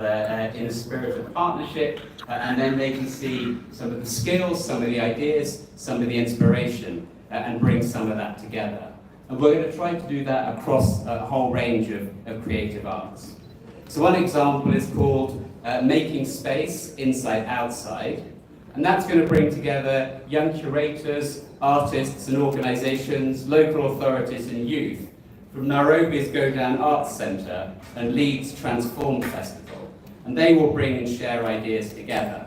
in a spirit of partnership, and then they can see some of the skills, some of the ideas, some of the inspiration, and bring some of that together. And we're going to try to do that across a whole range of creative arts. So one example is called Making Space Inside Outside, and that's going to bring together young curators, artists and organisations, local authorities and youth from Nairobi's Go Down Arts Centre and Leeds Transform Festival. And they will bring and share ideas together.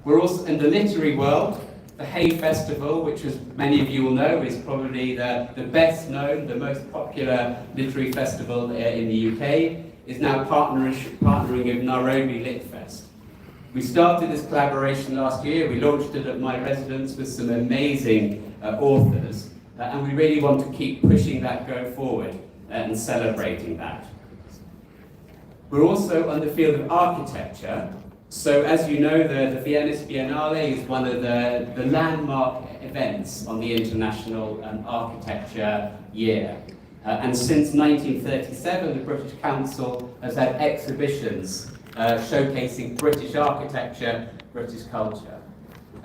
We're also in the literary world. The Hay Festival, which as many of you will know, is probably the best known, the most popular literary festival in the UK, is now partnering with Nairobi Litfest. We started this collaboration last year. We launched it at my residence with some amazing authors, and we really want to keep pushing that going forward and celebrating that. We're also on the field of architecture. So as you know, the Venice Biennale is one of the landmark events on the International Architecture Year. And since 1937, the British Council has had exhibitions showcasing British architecture, British culture.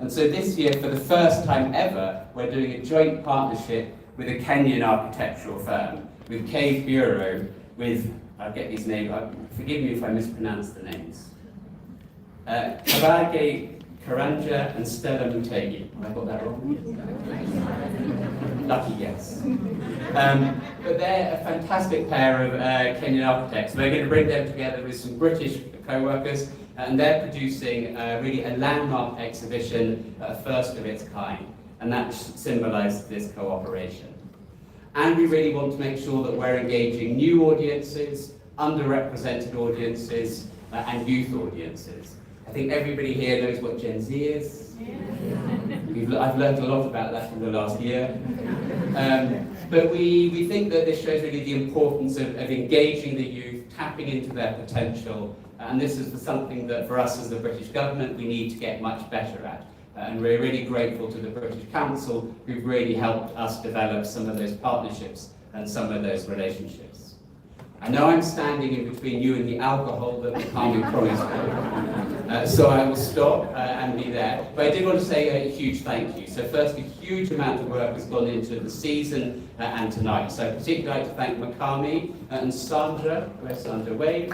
And so this year, for the first time ever, we're doing a joint partnership with a Kenyan architectural firm, with Cave Bureau, with, I'll get these names, forgive me if I mispronounce the names. Karage Karanja and Stella Mutegi. Have I got that wrong? Lucky guess. But they're a fantastic pair of Kenyan architects. We're going to bring them together with some British co-workers, and they're producing really a landmark exhibition, a first of its kind, and that symbolises this cooperation. And we really want to make sure that we're engaging new audiences, underrepresented audiences, and youth audiences. I think everybody here knows what Gen Z is. I've learned a lot about that in the last year. But we think that this shows really the importance of engaging the youth, tapping into their potential, and this is something that for us as the British government we need to get much better at. And we're really grateful to the British Council who've really helped us develop some of those partnerships and some of those relationships. I know I'm standing in between you and the alcohol that Makami promised me, so I will stop and be there. But I did want to say a huge thank you. So first, a huge amount of work has gone into the season and tonight. So I'd particularly like to thank Makami and Sandra. Where's Sandra? Wave.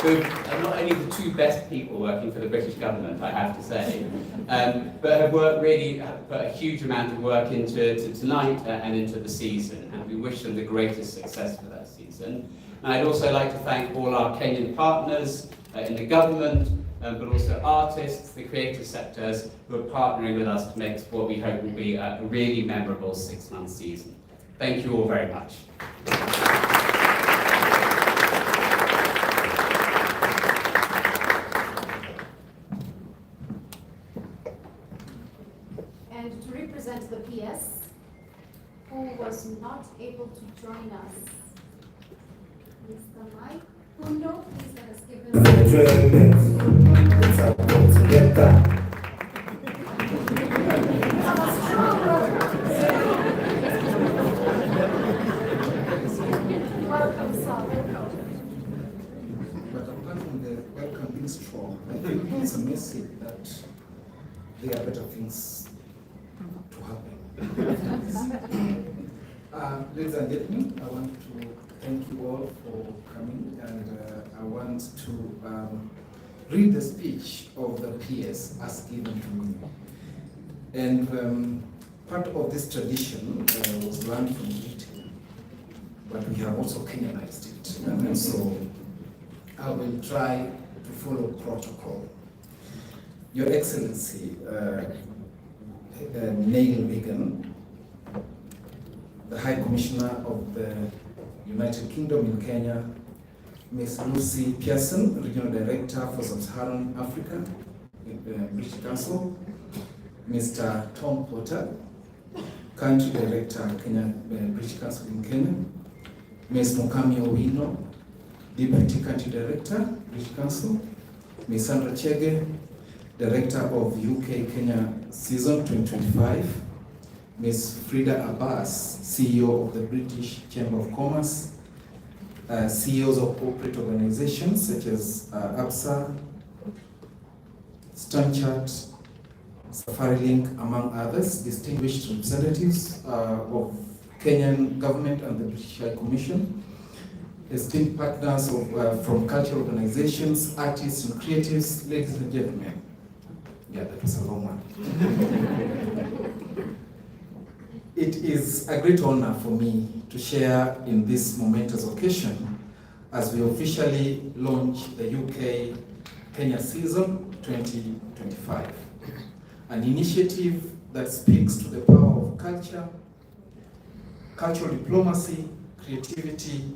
Who are not only the two best people working for the British government, I have to say, but have worked really, put a huge amount of work into tonight and into the season, and we wish them the greatest success for that season. And I'd also like to thank all our Kenyan partners in the government, but also artists, the creative sectors, who are partnering with us to make what we hope will be a really memorable 6-month season. Thank you all very much. And to represent the PS, who was not able to join us, Mr. Mike Kundo, please let us give him It's about to get that. Welcome, sir. But apart from the welcome being strong, I think it's a message that there are better things to happen. Ladies and gentlemen, I want to thank you all for coming, and I want to read the speech of the PS as given to me. And part of this tradition was learned from Britain, but we have also Kenyanized it. And so I will try to follow protocol. Your Excellency, Neil Wigan, the High Commissioner of the United Kingdom in Kenya, Ms. Lucy Pearson, Regional Director for Sub-Saharan Africa in the British Council, Mr. Tom Potter, Country Director, Kenya, British Council in Kenya, Ms. Mukami Owino, Deputy Country Director, British Council, Ms. Sandra Chege, Director of UK-Kenya Season 2025, Ms. Frida Abbas, CEO of the British Chamber of Commerce, CEOs of corporate organizations such as ABSA, Stanchart, SafariLink, among others, distinguished representatives of Kenyan government and the British High Commission, esteemed partners from cultural organizations, artists and creatives, ladies and gentlemen. Yeah, that was a long one. It is a great honor for me to share in this momentous occasion as we officially launch the UK Kenya Season 2025, an initiative that speaks to the power of culture, cultural diplomacy, creativity,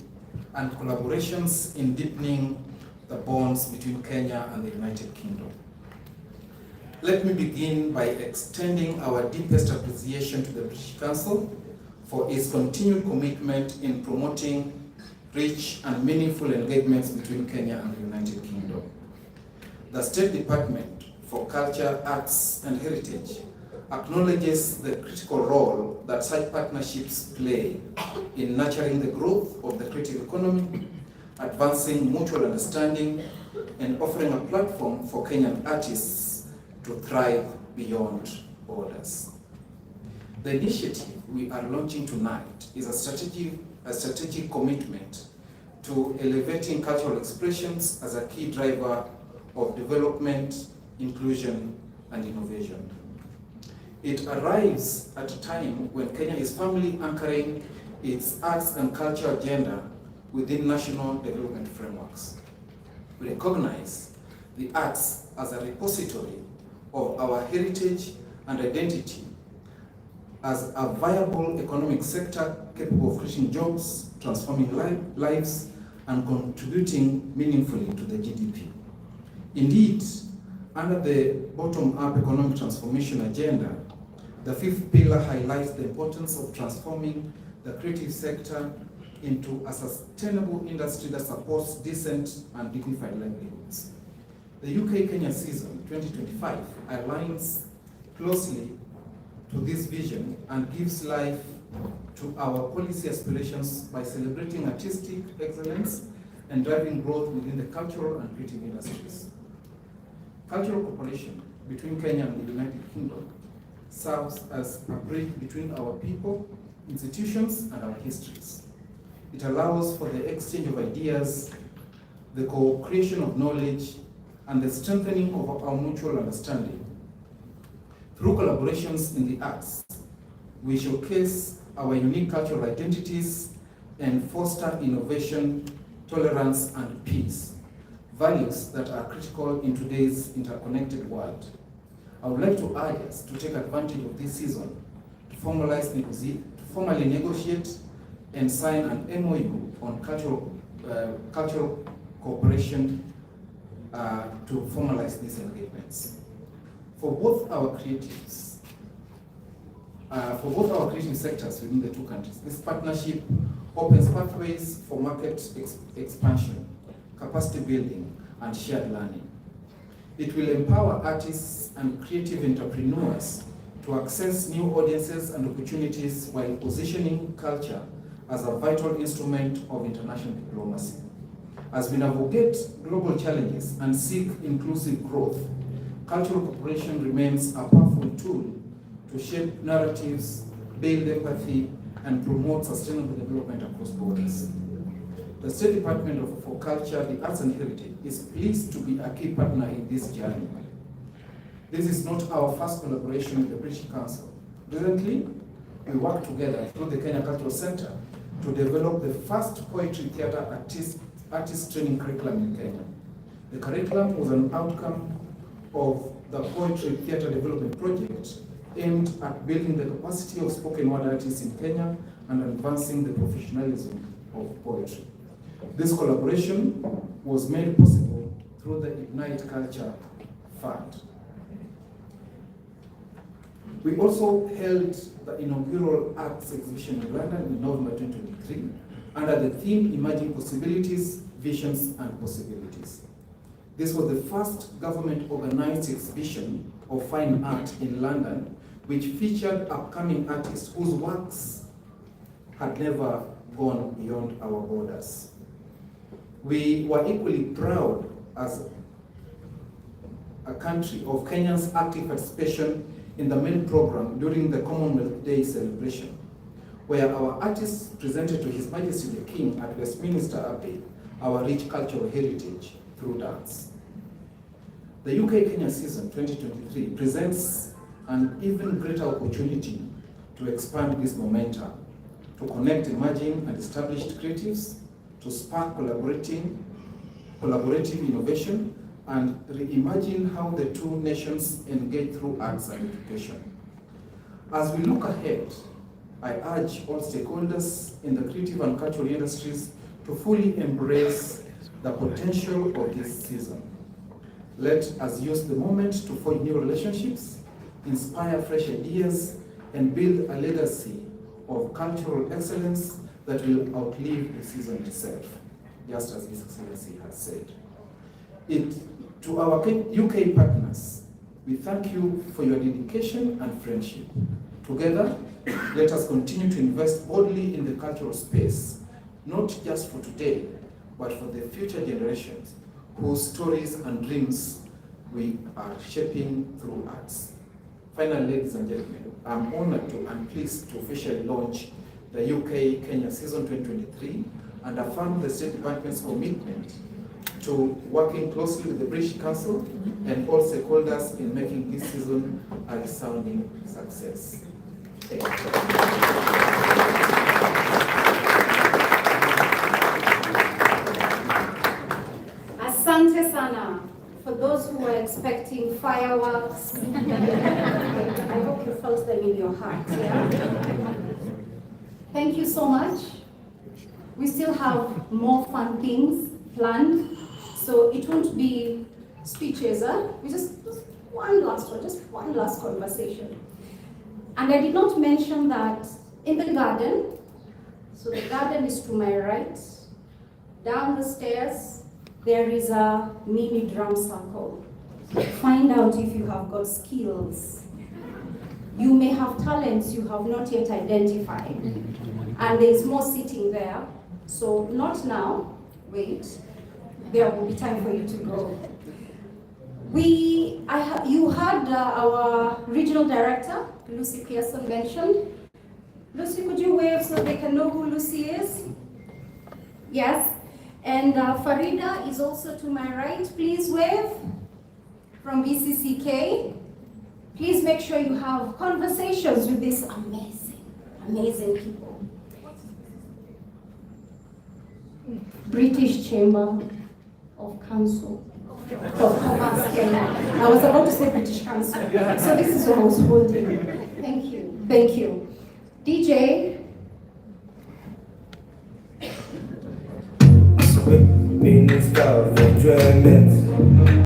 and collaborations in deepening the bonds between Kenya and the United Kingdom. Let me begin by extending our deepest appreciation to the British Council for its continued commitment in promoting rich and meaningful engagements between Kenya and the United Kingdom. The State Department for Culture, Arts and Heritage acknowledges the critical role that such partnerships play in nurturing the growth of the creative economy, advancing mutual understanding, and offering a platform for Kenyan artists to thrive beyond borders. The initiative we are launching tonight is a strategic commitment to elevating cultural expressions as a key driver of development, inclusion, and innovation. It arrives at a time when Kenya is firmly anchoring its arts and culture agenda within national development frameworks. We recognize the arts as a repository of our heritage and identity, as a viable economic sector capable of creating jobs, transforming lives, and contributing meaningfully to the GDP. Indeed, under the bottom-up economic transformation agenda, the fifth pillar highlights the importance of transforming the creative sector into a sustainable industry that supports decent and dignified livelihoods. The UK Kenya Season 2025 aligns closely to this vision and gives life to our policy aspirations by celebrating artistic excellence and driving growth within the cultural and creative industries. Cultural cooperation between Kenya and the United Kingdom serves as a bridge between our people, institutions, and our histories. It allows for the exchange of ideas, the co-creation of knowledge, and the strengthening of our mutual understanding. Through collaborations in the arts, we showcase our unique cultural identities and foster innovation, tolerance, and peace, values that are critical in today's interconnected world. I would like to urge us to take advantage of this season to formally negotiate and sign an MOU on cultural cooperation to formalize these engagements. For both our creative sectors within the two countries, this partnership opens pathways for market expansion, capacity building, and shared learning. It will empower artists and creative entrepreneurs to access new audiences and opportunities while positioning culture as a vital instrument of international diplomacy. As we navigate global challenges and seek inclusive growth, cultural cooperation remains a powerful tool to shape narratives, build empathy, and promote sustainable development across borders. The State Department for Culture, the Arts and Heritage is pleased to be a key partner in this journey. This is not our first collaboration with the British Council. Recently, we worked together through the Kenya Cultural Center to develop the first poetry theatre artist training curriculum in Kenya. The curriculum was an outcome of the Poetry Theatre Development Project aimed at building the capacity of spoken word artists in Kenya and advancing the professionalism of poetry. This collaboration was made possible through the Ignite Culture Fund. We also held the inaugural arts exhibition in London in November 2023 under the theme Emerging Possibilities, Visions and Possibilities. This was the first government-organized exhibition of fine art in London which featured upcoming artists whose works had never gone beyond our borders. We were equally proud as a country of Kenya's active participation in the main program during the Commonwealth Day celebration, where our artists presented to His Majesty the King at Westminster Abbey our rich cultural heritage through dance. The UK Kenya season 2023 presents an even greater opportunity to expand this momentum, to connect emerging and established creatives, to spark collaborative innovation, and reimagine how the two nations engage through arts and education. As we look ahead, I urge all stakeholders in the creative and cultural industries to fully embrace the potential of this season. Let us use the moment to forge new relationships, inspire fresh ideas, and build a legacy of cultural excellence that will outlive the season itself, just as His Excellency has said. To our UK partners, we thank you for your dedication and friendship. Together, let us continue to invest boldly in the cultural space, not just for today, but for the future generations whose stories and dreams we are shaping through arts. Finally, ladies and gentlemen, I'm honored and pleased to officially launch the UK Kenya season 2023 and affirm the State Department's commitment to working closely with the British Council and all stakeholders in making this season a resounding success. Thank you. Asante sana. For those who were expecting fireworks, I hope you felt them in your heart. Yeah? Thank you so much. We still have more fun things planned, so it won't be speeches. We just one last conversation. And I did not mention that in the garden, so the garden is to my right, down the stairs, there is a mini drum circle. Find out if you have got skills. You may have talents you have not yet identified. And there is more sitting there. So not now, wait. There will be time for you to go. You had our regional director, Lucy Pearson, mentioned. Lucy, could you wave so they can know who Lucy is? Yes. And Farida is also to my right. Please wave from BCCK. Please make sure you have conversations with these amazing people. British Chamber of Council of Commerce Kenya. I was about to say British Council. So this is what I was holding. Thank you. Thank you. DJ. Minister of Enjoyment.